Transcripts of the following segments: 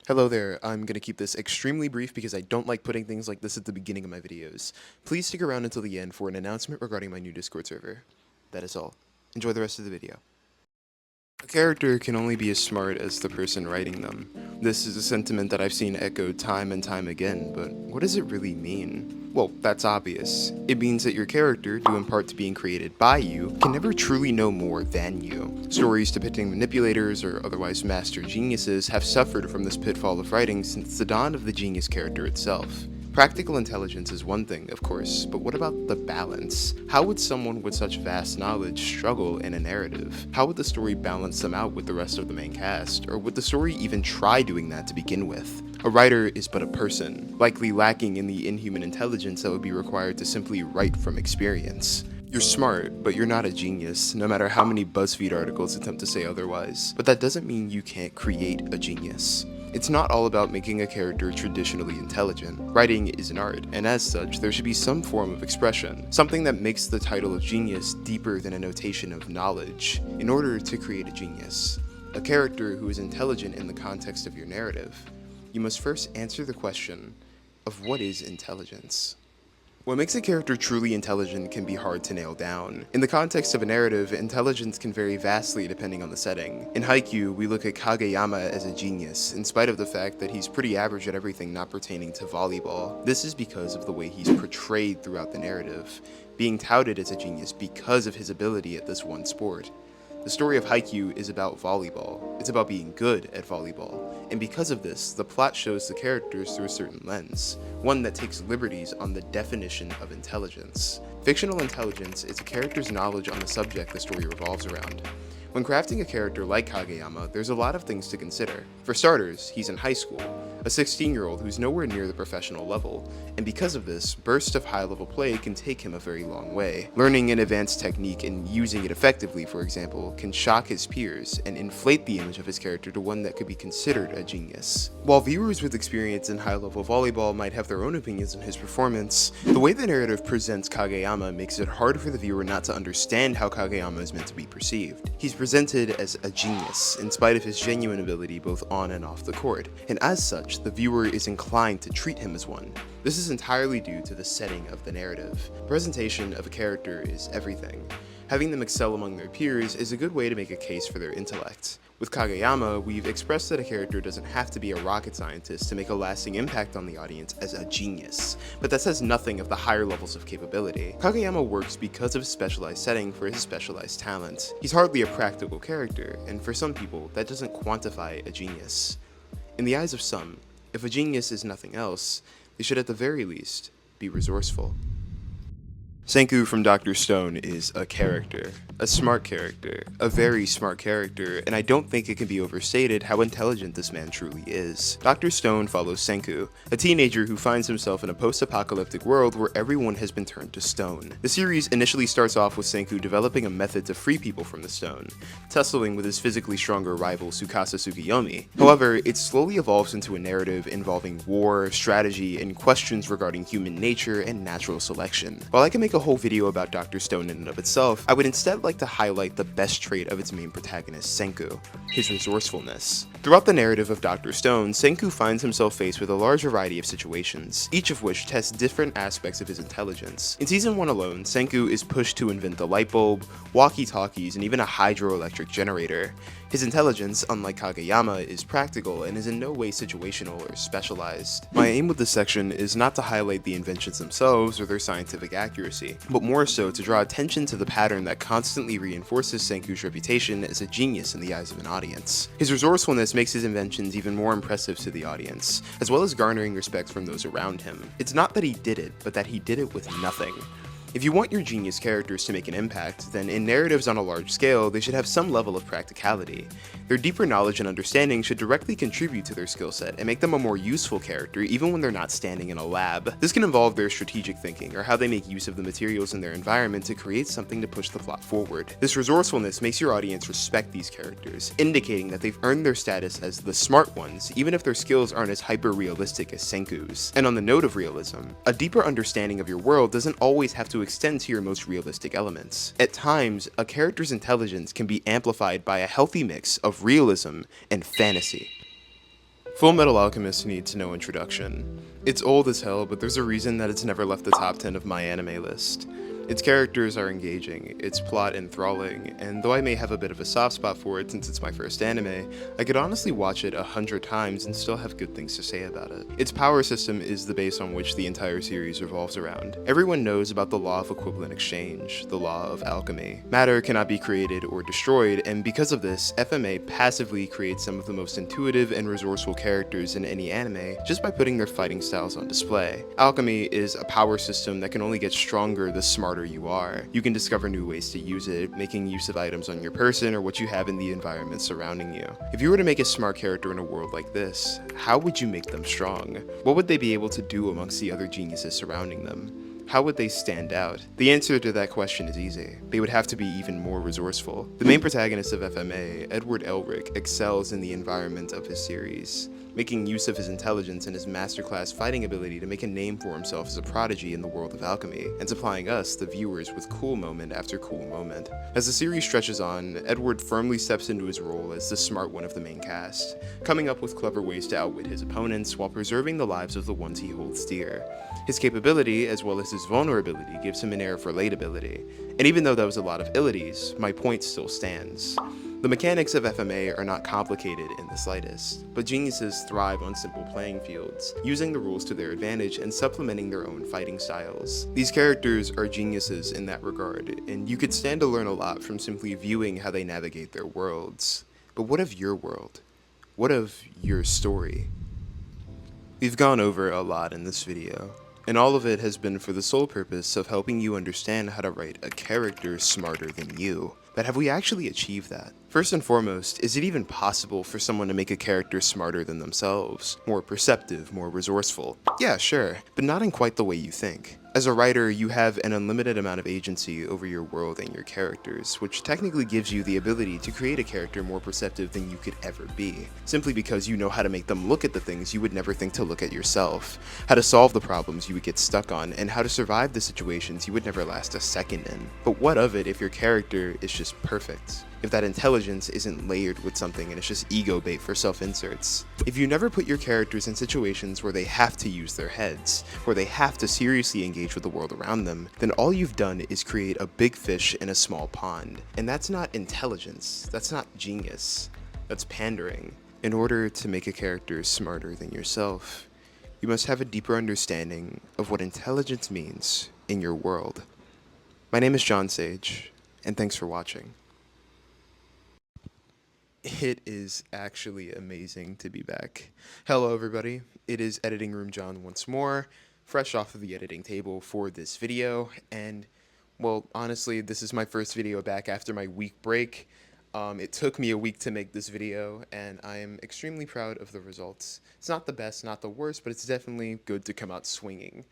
Hello there, I'm going to keep this extremely brief because I don't like putting things like this at the beginning of my videos. Please stick around until the end for an announcement regarding my new Discord server. That is all. Enjoy the rest of the video. A character can only be as smart as the person writing them. This is a sentiment that I've seen echoed time and time again, but what does it really mean? Well, that's obvious. It means that your character, due in part to being created by you, can never truly know more than you. Stories depicting manipulators or otherwise master geniuses have suffered from this pitfall of writing since the dawn of the genius character itself. Practical intelligence is one thing, of course, but what about the balance? How would someone with such vast knowledge struggle in a narrative? How would the story balance them out with the rest of the main cast? Or would the story even try doing that to begin with? A writer is but a person, likely lacking in the inhuman intelligence that would be required to simply write from experience. You're smart, but you're not a genius, no matter how many BuzzFeed articles attempt to say otherwise. But that doesn't mean you can't create a genius. It's not all about making a character traditionally intelligent. Writing is an art, and as such, there should be some form of expression, something that makes the title of genius deeper than a notation of knowledge, in order to create a genius. A character who is intelligent in the context of your narrative. You must first answer the question of what is intelligence. What makes a character truly intelligent can be hard to nail down. In the context of a narrative, intelligence can vary vastly depending on the setting. In Haikyuu, we look at Kageyama as a genius, in spite of the fact that he's pretty average at everything not pertaining to volleyball. This is because of the way he's portrayed throughout the narrative, being touted as a genius because of his ability at this one sport. The story of Haikyuu is about volleyball. It's about being good at volleyball. And because of this, the plot shows the characters through a certain lens, one that takes liberties on the definition of intelligence. Fictional intelligence is a character's knowledge on the subject the story revolves around. When crafting a character like Kageyama, there's a lot of things to consider. For starters, he's in high school, a 16-year-old who's nowhere near the professional level, and because of this, bursts of high-level play can take him a very long way. Learning an advanced technique and using it effectively, for example, can shock his peers and inflate the image of his character to one that could be considered a genius. While viewers with experience in high-level volleyball might have their own opinions on his performance, the way the narrative presents Kageyama makes it hard for the viewer not to understand how Kageyama is meant to be perceived. He's presented as a genius, in spite of his genuine ability both on and off the court, and as such, the viewer is inclined to treat him as one. This is entirely due to the setting of the narrative. Presentation of a character is everything. Having them excel among their peers is a good way to make a case for their intellect. With Kageyama, we've expressed that a character doesn't have to be a rocket scientist to make a lasting impact on the audience as a genius, but that says nothing of the higher levels of capability. Kageyama works because of his specialized setting for his specialized talent. He's hardly a practical character, and for some people, that doesn't quantify a genius. In the eyes of some, if a genius is nothing else, they should at the very least be resourceful. Senku from Dr. Stone is a character. A smart character. A very smart character, and I don't think it can be overstated how intelligent this man truly is. Dr. Stone follows Senku, a teenager who finds himself in a post-apocalyptic world where everyone has been turned to stone. The series initially starts off with Senku developing a method to free people from the stone, tussling with his physically stronger rival Tsukasa Tsukiyomi. However, it slowly evolves into a narrative involving war, strategy, and questions regarding human nature and natural selection. While I can make a whole video about Dr. Stone in and of itself, I would instead like to highlight the best trait of its main protagonist, Senku, his resourcefulness. Throughout the narrative of Dr. Stone, Senku finds himself faced with a large variety of situations, each of which tests different aspects of his intelligence. In Season 1 alone, Senku is pushed to invent the light bulb, walkie-talkies, and even a hydroelectric generator. His intelligence, unlike Kageyama, is practical and is in no way situational or specialized. My aim with this section is not to highlight the inventions themselves or their scientific accuracy, but more so to draw attention to the pattern that constantly reinforces Senku's reputation as a genius in the eyes of an audience. His resourcefulness makes his inventions even more impressive to the audience, as well as garnering respect from those around him. It's not that he did it, but that he did it with nothing. If you want your genius characters to make an impact, then in narratives on a large scale, they should have some level of practicality. Their deeper knowledge and understanding should directly contribute to their skill set and make them a more useful character even when they're not standing in a lab. This can involve their strategic thinking or how they make use of the materials in their environment to create something to push the plot forward. This resourcefulness makes your audience respect these characters, indicating that they've earned their status as the smart ones, even if their skills aren't as hyper-realistic as Senku's. And on the note of realism, a deeper understanding of your world doesn't always have to extend to your most realistic elements. At times, a character's intelligence can be amplified by a healthy mix of realism and fantasy. Fullmetal Alchemist needs no introduction. It's old as hell, but there's a reason that it's never left the top 10 of my anime list. Its characters are engaging, its plot enthralling, and though I may have a bit of a soft spot for it since it's my first anime, I could honestly watch it 100 times and still have good things to say about it. Its power system is the base on which the entire series revolves around. Everyone knows about the law of equivalent exchange, the law of alchemy. Matter cannot be created or destroyed, and because of this, FMA passively creates some of the most intuitive and resourceful characters in any anime just by putting their fighting styles on display. Alchemy is a power system that can only get stronger the smarter you are. You can discover new ways to use it, making use of items on your person or what you have in the environment surrounding you. If you were to make a smart character in a world like this, how would you make them strong? What would they be able to do amongst the other geniuses surrounding them? How would they stand out? The answer to that question is easy. They would have to be even more resourceful. The main protagonist of FMA, Edward Elric, excels in the environment of his series, making use of his intelligence and his masterclass fighting ability to make a name for himself as a prodigy in the world of alchemy, and supplying us, the viewers, with cool moment after cool moment. As the series stretches on, Edward firmly steps into his role as the smart one of the main cast, coming up with clever ways to outwit his opponents while preserving the lives of the ones he holds dear. His capability, as well as his vulnerability, gives him an air of relatability, and even though that was a lot of illities, my point still stands. The mechanics of FMA are not complicated in the slightest, but geniuses thrive on simple playing fields, using the rules to their advantage and supplementing their own fighting styles. These characters are geniuses in that regard, and you could stand to learn a lot from simply viewing how they navigate their worlds. But what of your world? What of your story? We've gone over a lot in this video, and all of it has been for the sole purpose of helping you understand how to write a character smarter than you. But have we actually achieved that? First and foremost, is it even possible for someone to make a character smarter than themselves? More perceptive, more resourceful? Yeah, sure, but not in quite the way you think. As a writer, you have an unlimited amount of agency over your world and your characters, which technically gives you the ability to create a character more perceptive than you could ever be, simply because you know how to make them look at the things you would never think to look at yourself, how to solve the problems you would get stuck on, and how to survive the situations you would never last a second in. But what of it if your character is just perfect? If that intelligence isn't layered with something and it's just ego bait for self-inserts. If you never put your characters in situations where they have to use their heads, where they have to seriously engage with the world around them, then all you've done is create a big fish in a small pond. And that's not intelligence, that's not genius, that's pandering. In order to make a character smarter than yourself, you must have a deeper understanding of what intelligence means in your world. My name is John Sage, and thanks for watching. It is actually amazing to be back. Hello everybody, it is Editing Room John once more, fresh off of the editing table for this video, and well, honestly, this is my first video back after my week break. It took me a week to make this video, and I am extremely proud of the results. It's not the best, not the worst, but it's definitely good to come out swinging.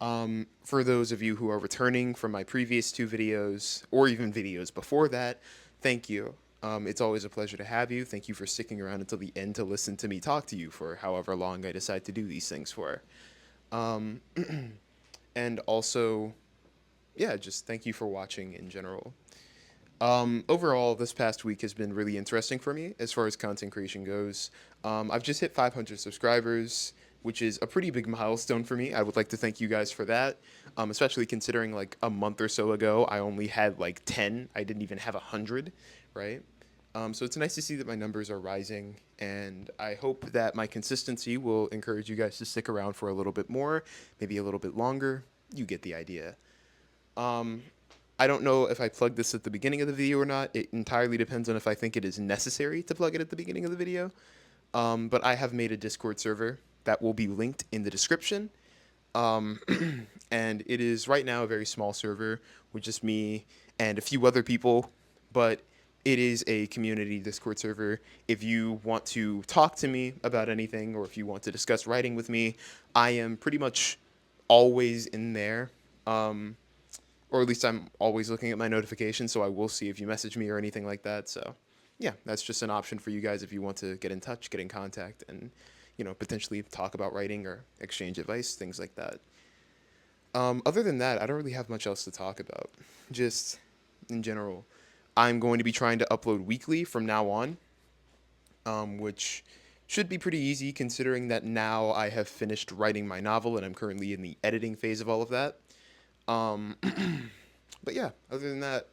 For those of you who are returning from my previous two videos, or even videos before that, thank you. It's always a pleasure to have you. Thank you for sticking around until the end to listen to me talk to you for however long I decide to do these things for. And also, yeah, just thank you for watching in general. Overall, this past week has been really interesting for me as far as content creation goes. I've just hit 500 subscribers, which is a pretty big milestone for me. I would like to thank you guys for that, especially considering like a month or so ago, I only had like 10. I didn't even have 100, right? So it's nice to see that my numbers are rising, and I hope that my consistency will encourage you guys to stick around for a little bit more, maybe a little bit longer. You get the idea. I don't know if I plug this at the beginning of the video or not. It entirely depends on if I think it is necessary to plug it at the beginning of the video. But I have made a Discord server that will be linked in the description. And it is right now a very small server with just me and a few other people, but it is a community Discord server. If you want to talk to me about anything, or if you want to discuss writing with me, I am pretty much always in there. Or at least I'm always looking at my notifications, so I will see if you message me or anything like that. So yeah, that's just an option for you guys if you want to get in touch, get in contact, and, you know, potentially talk about writing or exchange advice, things like that. Other than that, I don't really have much else to talk about. Just in general, I'm going to be trying to upload weekly from now on, which Should be pretty easy considering that now I have finished writing my novel and I'm currently in the editing phase of all of that. Um, but yeah, other than that,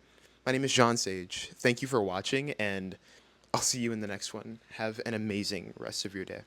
my name is John Sage. Thank you for watching, and I'll see you in the next one. Have an amazing rest of your day.